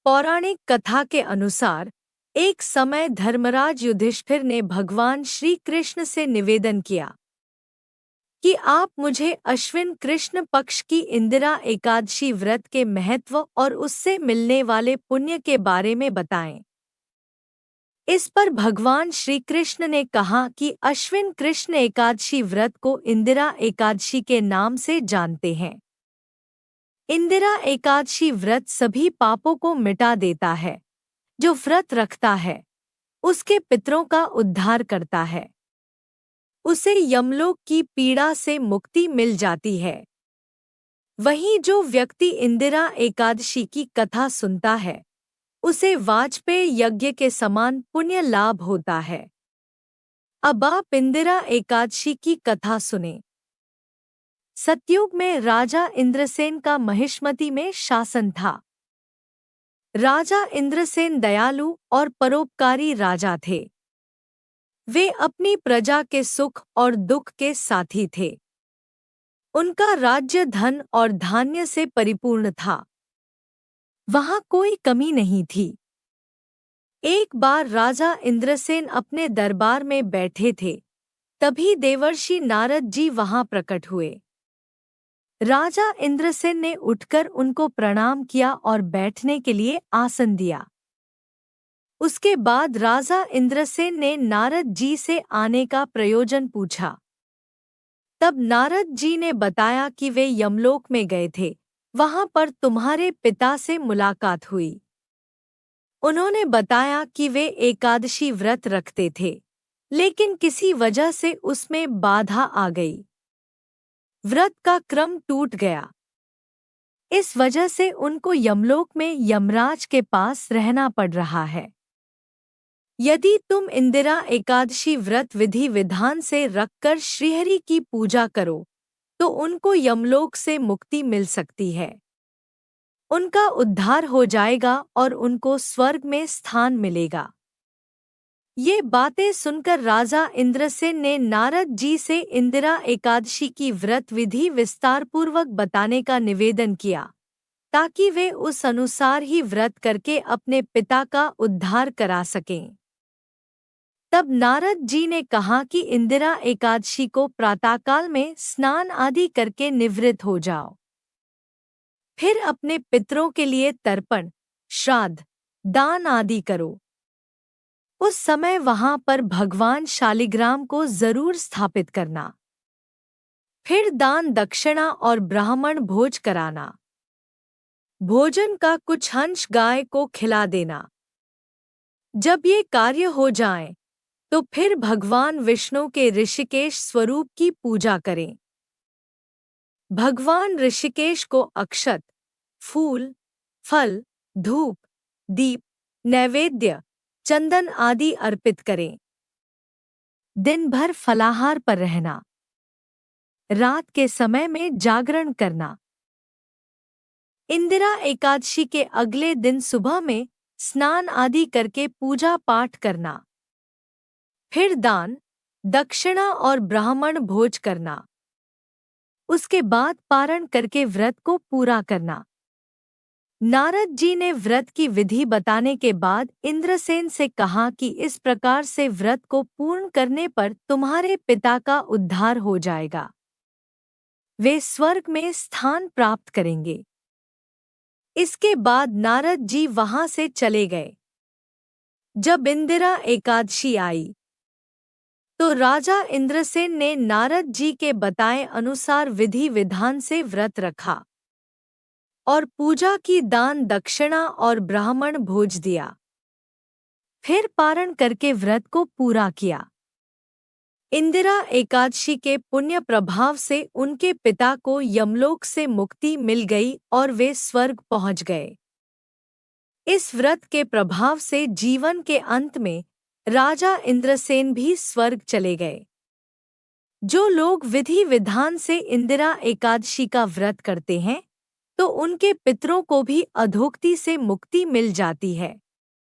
पौराणिक कथा के अनुसार एक समय धर्मराज युधिष्ठिर ने भगवान श्री कृष्ण से निवेदन किया कि आप मुझे अश्विन कृष्ण पक्ष की इंदिरा एकादशी व्रत के महत्व और उससे मिलने वाले पुण्य के बारे में बताएं। इस पर भगवान श्री कृष्ण ने कहा कि अश्विन कृष्ण एकादशी व्रत को इंदिरा एकादशी के नाम से जानते हैं। इंदिरा एकादशी व्रत सभी पापों को मिटा देता है। जो व्रत रखता है उसके पितरों का उद्धार करता है, उसे यमलोक की पीड़ा से मुक्ति मिल जाती है। वहीं जो व्यक्ति इंदिरा एकादशी की कथा सुनता है उसे वाजपेयी यज्ञ के समान पुण्य लाभ होता है। अब आप इंदिरा एकादशी की कथा सुने। सतयुग में राजा इंद्रसेन का महिष्मती में शासन था। राजा इंद्रसेन दयालु और परोपकारी राजा थे। वे अपनी प्रजा के सुख और दुख के साथी थे। उनका राज्य धन और धान्य से परिपूर्ण था। वहां कोई कमी नहीं थी। एक बार राजा इंद्रसेन अपने दरबार में बैठे थे, तभी देवर्षि नारद जी वहां प्रकट हुए। राजा इंद्रसेन ने उठकर उनको प्रणाम किया और बैठने के लिए आसन दिया। उसके बाद राजा इंद्रसेन ने नारद जी से आने का प्रयोजन पूछा। तब नारद जी ने बताया कि वे यमलोक में गए थे, वहां पर तुम्हारे पिता से मुलाकात हुई। उन्होंने बताया कि वे एकादशी व्रत रखते थे, लेकिन किसी वजह से उसमें बाधा आ गई। व्रत का क्रम टूट गया। इस वजह से उनको यमलोक में यमराज के पास रहना पड़ रहा है। यदि तुम इंदिरा एकादशी व्रत विधि विधान से रखकर श्रीहरि की पूजा करो तो उनको यमलोक से मुक्ति मिल सकती है। उनका उद्धार हो जाएगा और उनको स्वर्ग में स्थान मिलेगा। ये बातें सुनकर राजा इंद्रसेन ने नारद जी से इंदिरा एकादशी की व्रत विधि विस्तारपूर्वक बताने का निवेदन किया, ताकि वे उस अनुसार ही व्रत करके अपने पिता का उद्धार करा सकें। तब नारद जी ने कहा कि इंदिरा एकादशी को प्रातःकाल में स्नान आदि करके निवृत्त हो जाओ। फिर अपने पितरों के लिए तर्पण, श्राद्ध, दान आदि करो। उस समय वहां पर भगवान शालिग्राम को जरूर स्थापित करना। फिर दान दक्षिणा और ब्राह्मण भोज कराना। भोजन का कुछ अंश गाय को खिला देना। जब ये कार्य हो जाएं, तो फिर भगवान विष्णु के ऋषिकेश स्वरूप की पूजा करें। भगवान ऋषिकेश को अक्षत, फूल, फल, धूप, दीप, नैवेद्य, चंदन आदि अर्पित करें। दिन भर फलाहार पर रहना। रात के समय में जागरण करना। इंदिरा एकादशी के अगले दिन सुबह में स्नान आदि करके पूजा पाठ करना। फिर दान, दक्षिणा और ब्राह्मण भोज करना। उसके बाद पारण करके व्रत को पूरा करना। नारद जी ने व्रत की विधि बताने के बाद इंद्रसेन से कहा कि इस प्रकार से व्रत को पूर्ण करने पर तुम्हारे पिता का उद्धार हो जाएगा। वे स्वर्ग में स्थान प्राप्त करेंगे। इसके बाद नारद जी वहां से चले गए। जब इंदिरा एकादशी आई तो राजा इंद्रसेन ने नारद जी के बताए अनुसार विधि विधान से व्रत रखा और पूजा की, दान दक्षिणा और ब्राह्मण भोज दिया। फिर पारण करके व्रत को पूरा किया। इंदिरा एकादशी के पुण्य प्रभाव से उनके पिता को यमलोक से मुक्ति मिल गई और वे स्वर्ग पहुंच गए। इस व्रत के प्रभाव से जीवन के अंत में राजा इंद्रसेन भी स्वर्ग चले गए। जो लोग विधि विधान से इंदिरा एकादशी का व्रत करते हैं तो उनके पितरों को भी अधोक्ति से मुक्ति मिल जाती है।